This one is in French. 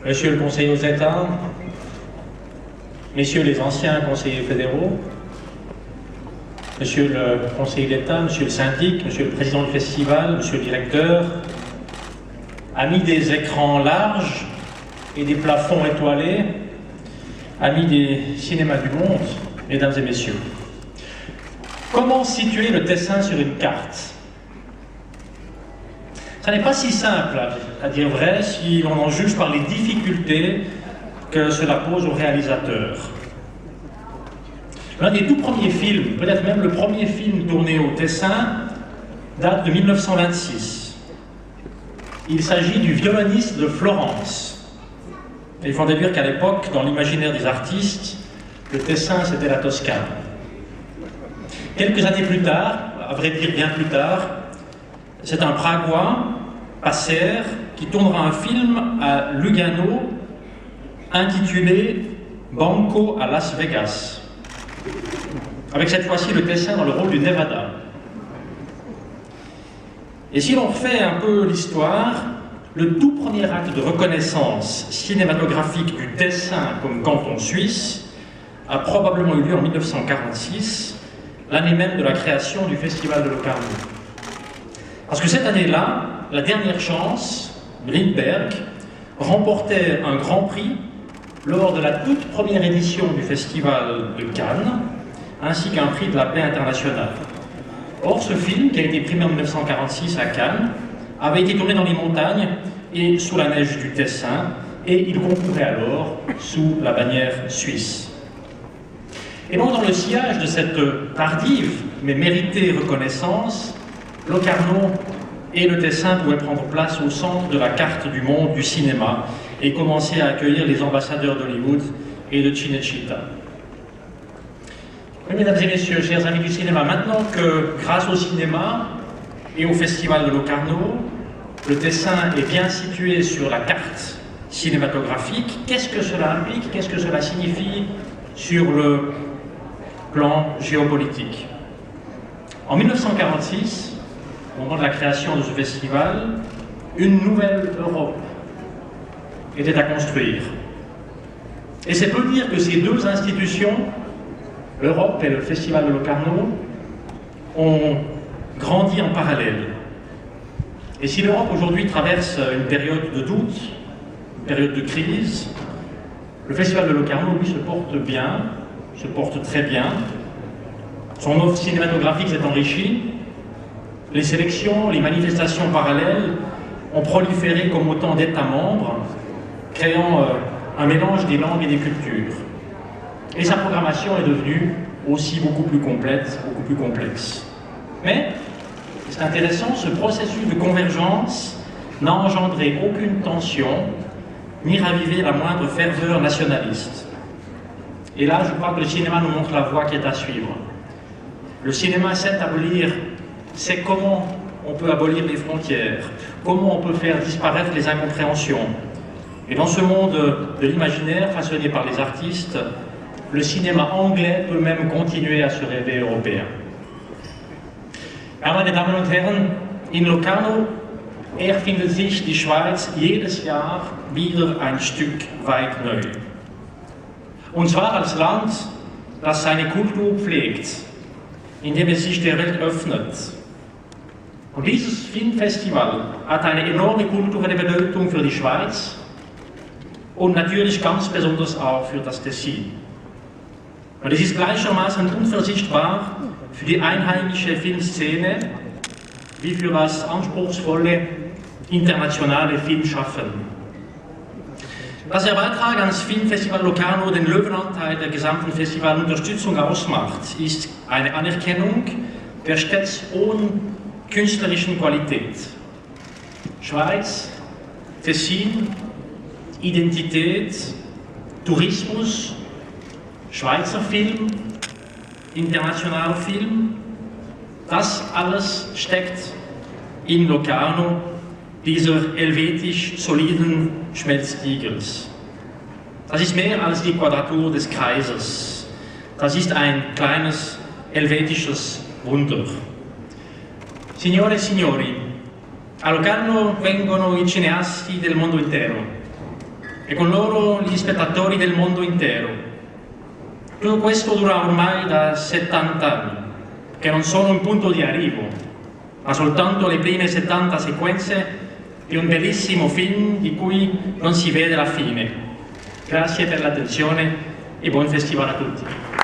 Monsieur le conseiller aux États, Messieurs les anciens conseillers fédéraux, Monsieur le conseiller d'État, Monsieur le syndic, Monsieur le président du festival, Monsieur le directeur, amis des écrans larges et des plafonds étoilés, amis des cinémas du monde, Mesdames et Messieurs. Comment situer le Tessin sur une carte? Ça n'est pas si simple, à dire vrai, si l'on en juge par les difficultés que cela pose aux réalisateurs. L'un des tout premiers films, peut-être même le premier film tourné au Tessin, date de 1926. Il s'agit du violoniste de Florence. Et il faut dire qu'à l'époque, dans l'imaginaire des artistes, le Tessin, c'était la Toscane. Quelques années plus tard, à vrai dire bien plus tard, c'est un Pragois, Passer, qui tournera un film à Lugano intitulé Banco à Las Vegas, avec cette fois-ci le Tessin dans le rôle du Nevada. Et si l'on refait un peu l'histoire, le tout premier acte de reconnaissance cinématographique du Tessin comme canton suisse a probablement eu lieu en 1946, l'année même de la création du Festival de Locarno. Parce que cette année-là, la dernière chance, Lindbergh, remportait un grand prix lors de la toute première édition du Festival de Cannes, ainsi qu'un prix de la paix internationale. Or, ce film, qui a été primé en 1946 à Cannes, avait été tourné dans les montagnes et sous la neige du Tessin, et il concourait alors sous la bannière suisse. Et donc, dans le sillage de cette tardive mais méritée reconnaissance, Locarno et le Tessin pouvaient prendre place au centre de la carte du monde du cinéma et commencer à accueillir les ambassadeurs d'Hollywood et de Cinecittà. Oui, mesdames et messieurs, chers amis du cinéma, maintenant que, grâce au cinéma et au Festival de Locarno, le Tessin est bien situé sur la carte cinématographique, qu'est-ce que cela implique, qu'est-ce que cela signifie sur le plan géopolitique? En 1946, au moment de la création de ce festival, une nouvelle Europe était à construire. Et c'est peu dire que ces deux institutions, l'Europe et le Festival de Locarno, ont grandi en parallèle. Et si l'Europe aujourd'hui traverse une période de doute, une période de crise, le Festival de Locarno, lui, se porte bien, se porte très bien. Son offre cinématographique s'est enrichie. Les sélections, les manifestations parallèles ont proliféré comme autant d'États membres, créant un mélange des langues et des cultures. Et sa programmation est devenue aussi beaucoup plus complète, beaucoup plus complexe. Mais, c'est intéressant, ce processus de convergence n'a engendré aucune tension, ni ravivé la moindre ferveur nationaliste. Et là, je crois que le cinéma nous montre la voie qui est à suivre. Le cinéma sait abolir, c'est comment on peut abolir les frontières, comment on peut faire disparaître les incompréhensions. Et dans ce monde de l'imaginaire façonné par les artistes, le cinéma anglais peut même continuer à se rêver européen. Ja, meine Damen und Herren, in Locarno erfindet sich die Schweiz jedes Jahr wieder ein Stück weit neu. Und zwar als Land, das seine Kultur pflegt, indem es sich der Welt öffnet. Und dieses Filmfestival hat eine enorme kulturelle Bedeutung für die Schweiz und natürlich ganz besonders auch für das Tessin. Und es ist gleichermaßen unverzichtbar für die einheimische Filmszene wie für das anspruchsvolle internationale Filmschaffen. Dass der Beitrag ans Filmfestival Locarno den Löwenanteil der gesamten Festivalunterstützung ausmacht, ist eine Anerkennung der stets hohen künstlerischen Qualität. Schweiz, Tessin, Identität, Tourismus, Schweizer Film, internationaler Film, das alles steckt in Locarno, dieser helvetisch soliden Schmelztiegels. Das ist mehr als die Quadratur des Kreises. Das ist ein kleines helvetisches Wunder. Signore e signori, a Locarno vengono i cineasti del mondo intero. e con loro gli spettatori del mondo intero. Tutto questo dura ormai da 70 anni, che non sono un punto di arrivo, ma soltanto le prime 70 sequenze di un bellissimo film di cui non si vede la fine. Grazie per l'attenzione e buon festival a tutti.